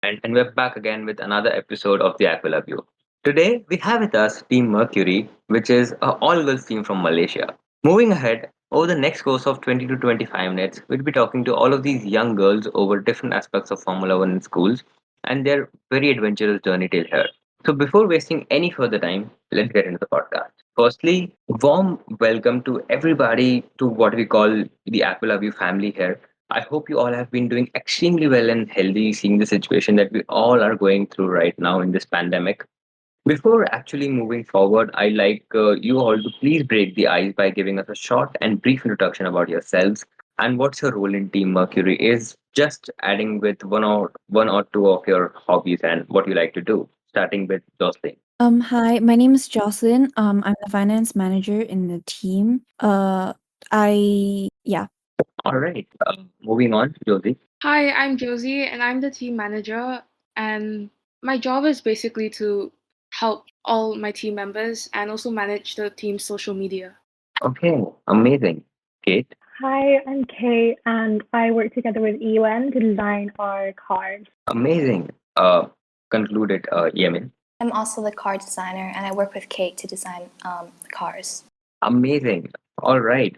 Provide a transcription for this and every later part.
And we're back again with another episode of the Aquila View. Today, we have with us Team Mercury, which is a all girls team from Malaysia. Moving ahead, over the next course of 20 to 25 minutes, we'll be talking to all of these young girls over different aspects of Formula One in schools and their very adventurous journey till here. So, before wasting any further time, let's get into the podcast. Firstly, warm welcome to everybody to what we call the Aquila View family here. I hope you all have been doing extremely well and healthy, seeing the situation that we all are going through right now in this pandemic. Before actually moving forward, I like you all to please break the ice by giving us a short and brief introduction about yourselves and what's your role in Team Mercury is. Just adding with one or two of your hobbies and what you like to do. Starting with Jocelyn. Hi, my name is Jocelyn. I'm the finance manager in the team. Yeah. All right. Moving on, Josie. Hi, I'm Josie, and I'm the team manager. And my job is basically to help all my team members and also manage the team's social media. Okay, amazing. Kate. Hi, I'm Kate, and I work together with EUN to design our cars. Amazing. Concluded, Yemen. I'm also the car designer, and I work with Kate to design the cars. Amazing. All right.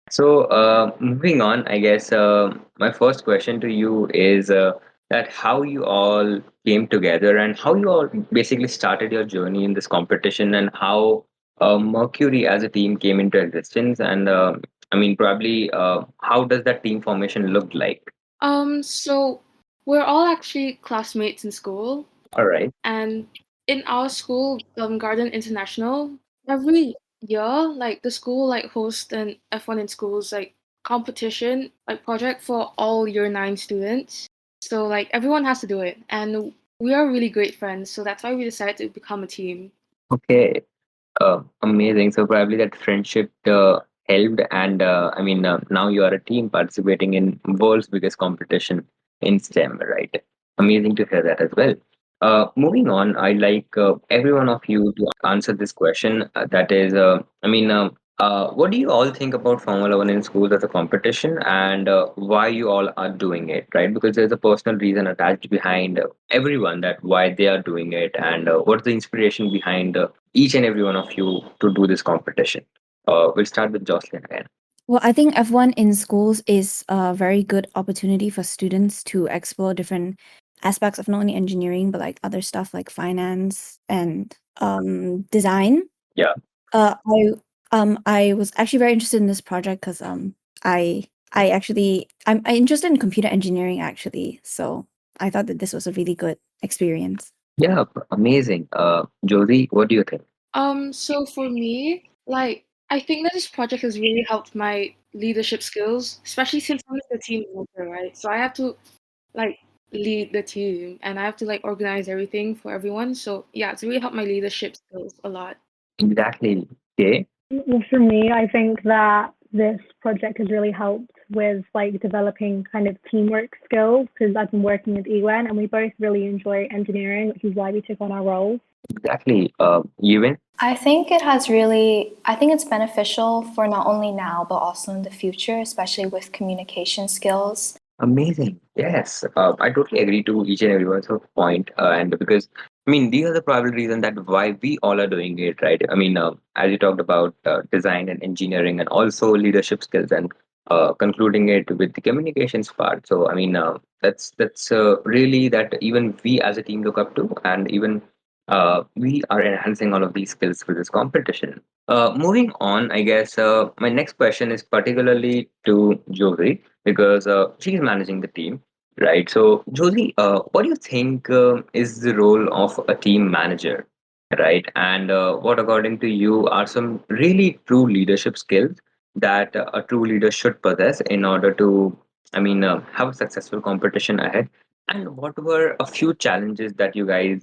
So, moving on, I guess my first question to you is that how you all came together and how you all basically started your journey in this competition and how Mercury as a team came into existence. And I mean, probably, how does that team formation look like? So we're all actually classmates in school, All right. and in our school, Garden International, every year, like the school like hosts an F1 in schools like competition, like project for all year 9 students. So like everyone has to do it, and we are really great friends. So that's why we decided to become a team. Okay. Amazing. So probably that friendship helped, and I mean, now you are a team participating in world's biggest competition in STEM, right? Amazing to hear that as well. Moving on, I'd like every one of you to answer this question. That is, what do you all think about Formula One in schools as a competition, and why you all are doing it, right? Because there's a personal reason attached behind everyone that why they are doing it, and what's the inspiration behind each and every one of you to do this competition. We'll start with Jocelyn again. Well, I think F1 in schools is a very good opportunity for students to explore different aspects of not only engineering but like other stuff like finance and design. Yeah. I was actually very interested in this project because I'm interested in computer engineering actually, so I thought that this was a really good experience. Yeah, amazing. Josie, what do you think? So for me, like I think that this project has really helped my leadership skills, especially since I'm the team leader, right? So I have to like lead the team and I have to like organize everything for everyone. So yeah, it's really helped my leadership skills a lot. Exactly. Okay. Well, for me, I think that this project has really helped with like developing kind of teamwork skills because I've been working with EUN and we both really enjoy engineering, which is why we took on our roles. Exactly. Ewan? I think it's beneficial for not only now, but also in the future, especially with communication skills. Amazing. Yes, I totally agree to each and everyone's point. And because, I mean, these are the probable reason that why we all are doing it, right? I mean, as you talked about design and engineering and also leadership skills and concluding it with the communications part. So, I mean, that's really that even we as a team look up to, and even we are enhancing all of these skills for this competition. Moving on, I guess my next question is particularly to Josie because she's managing the team, right? So, Josie, what do you think is the role of a team manager, right? And what, according to you, are some really true leadership skills that a true leader should possess in order to, have a successful competition ahead? And what were a few challenges that you guys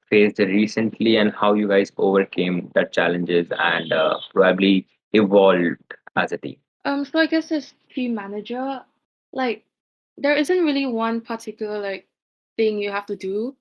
faced recently, and how you guys overcame that challenges and probably evolved as a team? So I guess as team manager, like there isn't really one particular like thing you have to do.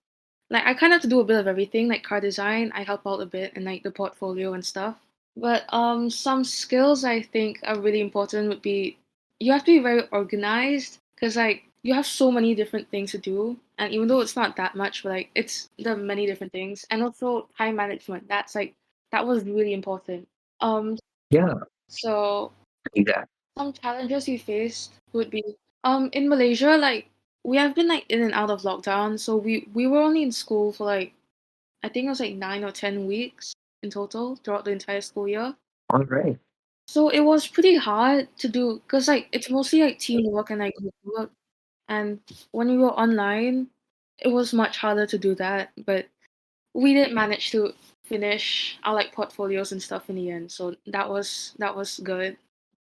Like I kind of have to do a bit of everything, like car design, I help out a bit and like the portfolio and stuff. But some skills I think are really important would be you have to be very organized because like you have so many different things to do, and even though it's not that much, but like it's the many different things, and also time management. That was really important. Um, Yeah, so exactly. some challenges we faced would be in Malaysia, like we have been like in and out of lockdown, so we were only in school for like I think it was like 9 or 10 weeks in total throughout the entire school year. All right. So it was pretty hard to do because like it's mostly like teamwork and like group work. And when we were online, it was much harder to do that. But we did manage to finish our like portfolios and stuff in the end. So that was good.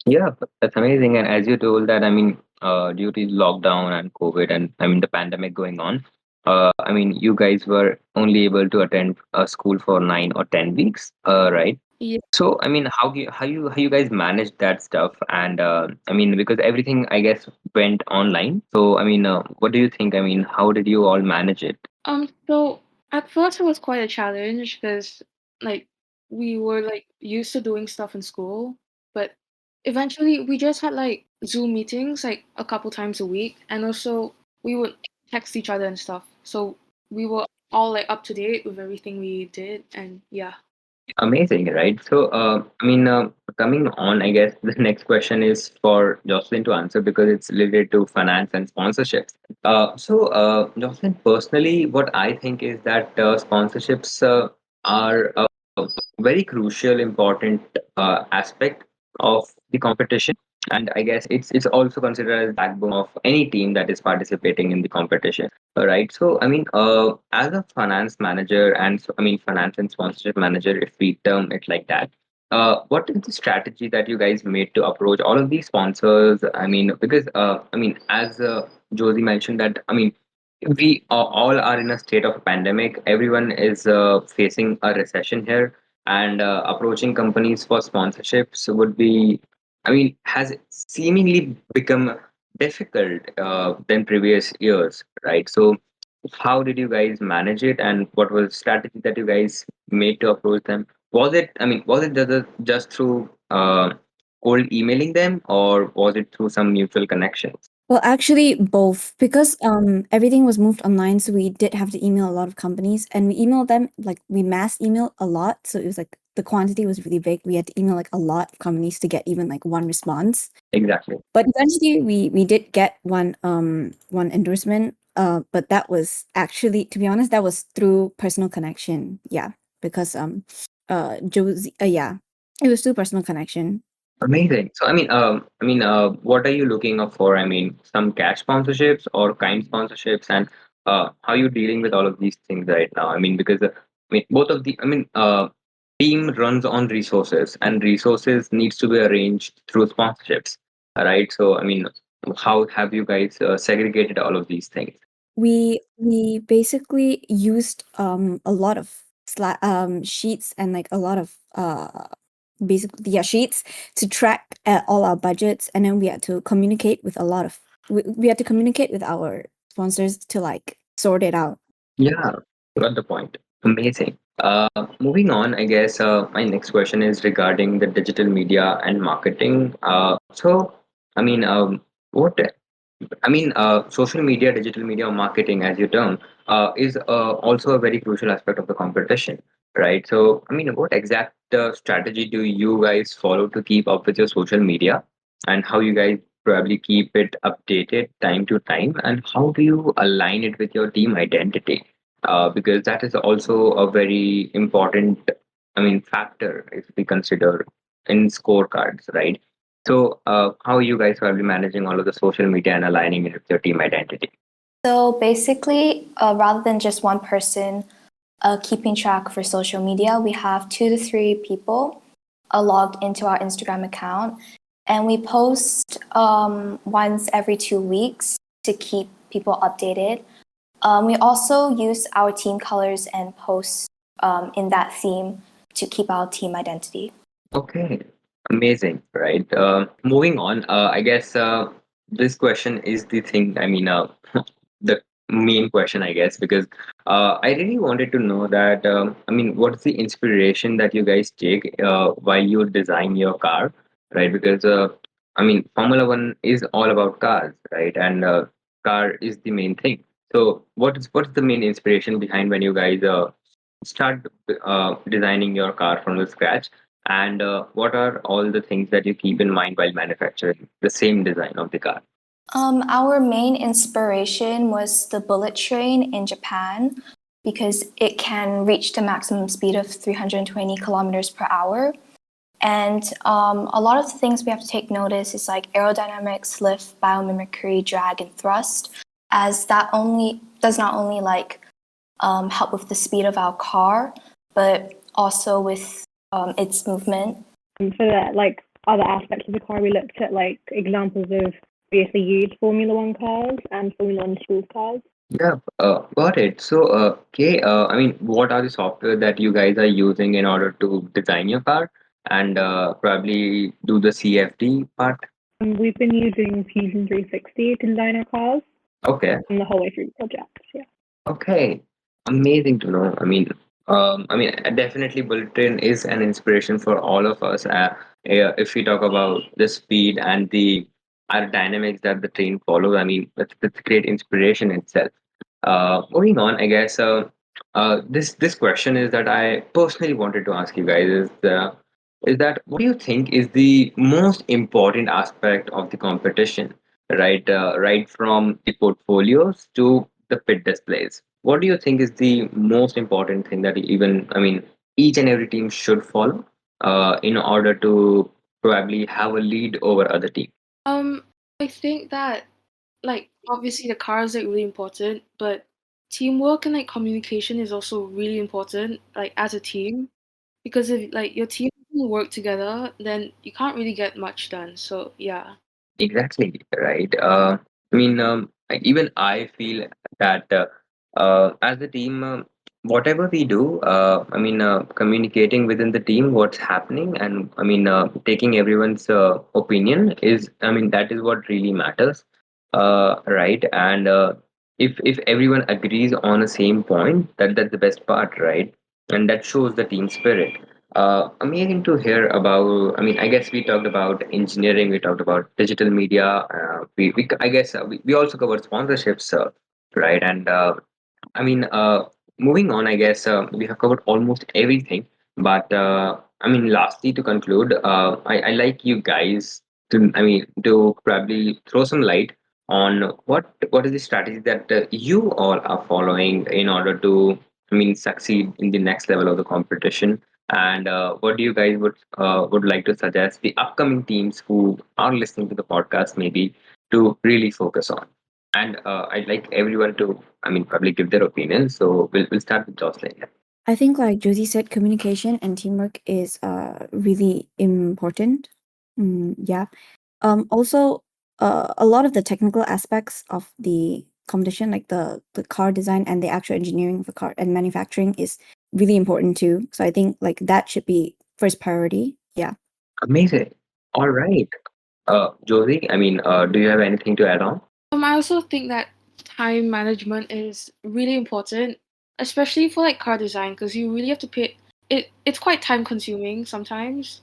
Yeah, that's amazing. And as you told that, I mean, due to lockdown and COVID and I mean the pandemic going on, I mean, you guys were only able to attend a school for 9 or 10 weeks, right? Yeah. So, I mean, how you guys managed that stuff? And I mean, because everything I guess went online. So, I mean, what do you think? I mean, how did you all manage it? So at first it was quite a challenge because like we were like used to doing stuff in school, but eventually we just had like Zoom meetings like a couple times a week, and also we would text each other and stuff. So we were all like up to date with everything we did, and yeah. Amazing, right? So, I mean, coming on, I guess the next question is for Jocelyn to answer because it's related to finance and sponsorships. Jocelyn, personally, what I think is that sponsorships are a very crucial, important aspect of the competition. And I guess it's also considered as backbone of any team that is participating in the competition. All right. So, I mean, as a finance manager and I mean, finance and sponsorship manager, if we term it like that, what is the strategy that you guys made to approach all of these sponsors? I mean, because, I mean, as Josie mentioned that, I mean, we all are in a state of a pandemic. Everyone is facing a recession here, and approaching companies for sponsorships would be, I mean, has seemingly become difficult than previous years, right? So, how did you guys manage it, and what was the strategy that you guys made to approach them? Was it, I mean, was it just through cold emailing them, or was it through some mutual connections? Well, actually, both because everything was moved online, so we did have to email a lot of companies, and we emailed them like we mass emailed a lot, so it was like the quantity was really big. We had to email like a lot of companies to get even like one response. Exactly. But eventually, we did get one endorsement. But that was actually, to be honest, that was through personal connection. Yeah, because Josie, yeah, it was through personal connection. Amazing. So, what are you looking up for? I mean, some cash sponsorships or kind sponsorships, and how are you dealing with all of these things right now? I mean, because I mean, both of the, I mean, team runs on resources, and resources needs to be arranged through sponsorships, right? So, I mean, how have you guys segregated all of these things? We basically used a lot of sheets and like a lot of basically yeah sheets to track all our budgets, and then we had to communicate with a lot of we had to communicate with our sponsors to like sort it out. Yeah, got the point. Amazing. Moving on, I guess my next question is regarding the digital media and marketing. I mean, what social media, digital media marketing, as you term, is also a very crucial aspect of the competition, right? So, I mean, what exact strategy do you guys follow to keep up with your social media, and how you guys probably keep it updated time to time, and how do you align it with your team identity? Because that is also a very important, I mean, factor if we consider in scorecards, right? So, how are you guys probably managing all of the social media and aligning it with your team identity? So basically, rather than just one person keeping track for social media, we have 2 to 3 people logged into our Instagram account, and we post once every 2 weeks to keep people updated. We also use our team colors and post in that theme to keep our team identity. Okay, amazing, right? Moving on, I guess this question is the thing. I mean, the main question, I guess, because I really wanted to know that. I mean, what's the inspiration that you guys take while you design your car, right? Because I mean, Formula One is all about cars, right? And car is the main thing. So what's the main inspiration behind when you guys start designing your car from the scratch? And what are all the things that you keep in mind while manufacturing the same design of the car? Our main inspiration was the bullet train in Japan because it can reach the maximum speed of 320 kilometers per hour. And a lot of the things we have to take notice is like aerodynamics, lift, biomimicry, drag, and thrust, as that only does not only like help with the speed of our car, but also with its movement. For the like other aspects of the car, we looked at like examples of previously used Formula One cars and Formula One school cars. Yeah, got it. So, okay, I mean, what are the software that you guys are using in order to design your car and probably do the CFD part? We've been using Fusion 360 to design our cars Okay, and the whole way through the project. Yeah. okay, amazing to know. Definitely Bullet Train is an inspiration for all of us. If we talk about the speed and the aerodynamics that the train follows, I mean, that's a great inspiration itself. Moving on, I guess. This question is that I personally wanted to ask you guys is that what do you think is the most important aspect of the competition, right? Right from the portfolios to the pit displays. What do you think is the most important thing that each and every team should follow in order to probably have a lead over other teams? Um, I think that like obviously the car is like really important, but teamwork and like communication is also really important, like as a team. Because if like your team doesn't work together, then you can't really get much done. So yeah. Exactly, right. Even I feel that as a team, whatever we do, communicating within the team what's happening, and taking everyone's opinion is, that is what really matters, right? And if everyone agrees on the same point, that's the best part, right? And that shows the team spirit. Amazing to hear about. I guess we talked about engineering, we talked about digital media. We also covered sponsorships, right? And I mean, moving on, I guess we have covered almost everything. But lastly, to conclude, I like you guys to probably throw some light on what is the strategy that you all are following in order to, succeed in the next level of the competition. And what do you guys would like to suggest the upcoming teams who are listening to the podcast maybe to really focus on? And I'd like everyone to, probably give their opinion. So we'll start with Jocelyn. I think, like Josie said, communication and teamwork is really important. Yeah. Also, a lot of the technical aspects of the competition, like the car design and the actual engineering of the car and manufacturing, is really important too. So I think like that should be first priority. Yeah. Amazing. All right. Josie, do you have anything to add on? I also think that time management is really important, especially for like car design, because you really have to pay it. It's quite time consuming sometimes,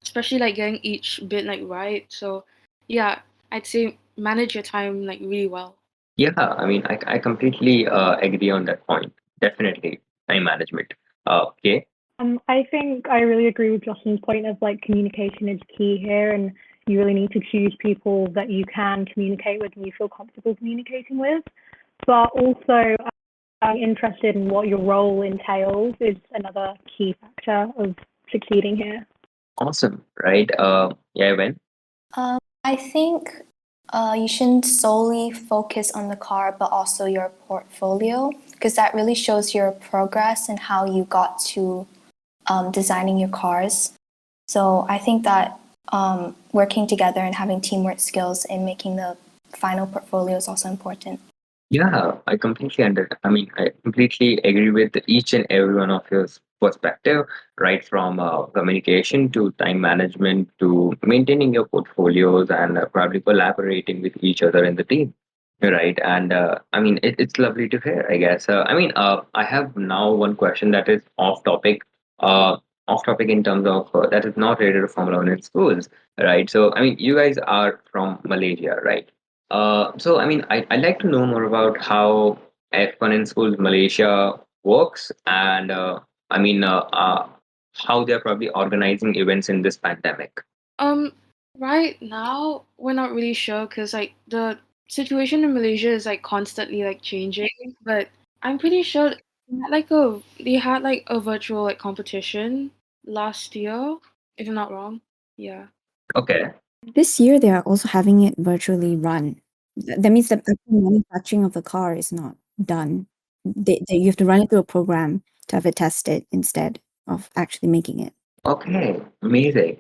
especially like getting each bit like right. So yeah, I'd say manage your time like really well. Yeah, I completely agree on that point. Definitely time management. Okay. I think I really agree with Justin's point of like communication is key here, and you really need to choose people that you can communicate with and you feel comfortable communicating with. But also, I'm interested in what your role entails is another key factor of succeeding here. Awesome. Right. Yeah, when? I think you shouldn't solely focus on the car, but also your portfolio, because that really shows your progress and how you got to designing your cars. So I think that working together and having teamwork skills in making the final portfolio is also important. Yeah, I completely agree with each and every one of your perspective, right from communication to time management to maintaining your portfolios and probably collaborating with each other in the team, right? And it's lovely to hear, I guess. I have now one question that is uh, off topic in terms of that is not related to Formula One in schools, right? So, you guys are from Malaysia, right? So, I mean, I'd like to know more about how F1 in Schools Malaysia works, and I mean, how they're probably organizing events in this pandemic. Um, right now we're not really sure because like the situation in Malaysia is like constantly like changing, but I'm pretty sure they had like a virtual like competition last year, if I'm not wrong. Yeah. Okay. This year, they are also having it virtually run. That means the actual manufacturing of the car is not done. You have to run it through a program to have it tested instead of actually making it. Okay, amazing.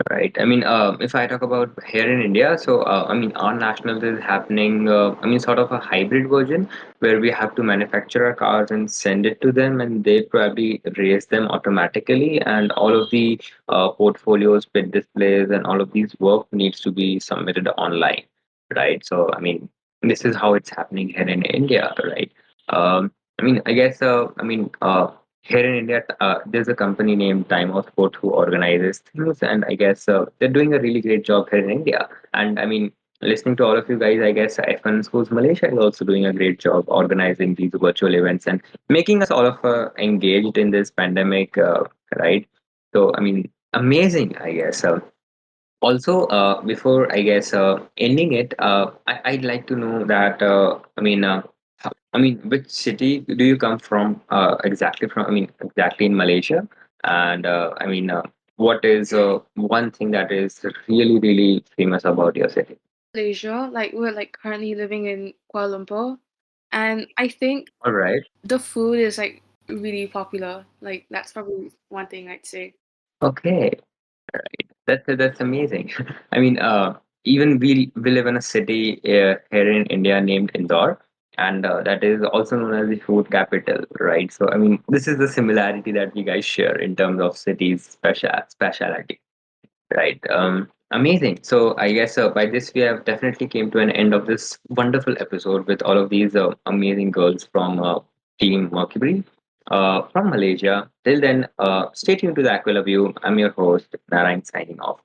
Right. I mean, if I talk about here in India, so I mean, our nationals is happening. I mean, sort of a hybrid version where we have to manufacture our cars and send it to them, and they probably raise them automatically. And all of the portfolios, bid displays, and all of these work needs to be submitted online. Right. So, I mean, this is how it's happening here in India. Right. I mean, I guess. Here in India, there's a company named Time of Sport who organizes things, and I guess they're doing a really great job here in India. And I mean, listening to all of you guys, I guess F1 Schools Malaysia is also doing a great job organizing these virtual events and making us all of engaged in this pandemic, right? So, I mean, amazing, I guess. Also, before I guess ending it, I'd like to know that I mean, which city do you come from exactly from? I mean, exactly in Malaysia, and what is one thing that is really really famous about your city? Malaysia, like we're like currently living in Kuala Lumpur, and I think All right. the food is like really popular. Like that's probably one thing I'd say. Okay. That's amazing. I mean, even we live in a city here in India named Indore, and that is also known as the food capital, right? So, I mean, this is the similarity that we guys share in terms of cities' speciality, right? Amazing. So, I guess by this we have definitely came to an end of this wonderful episode with all of these amazing girls from Team Mercury from Malaysia. Till then, stay tuned to the Aquila View. I'm your host, Narayan, signing off.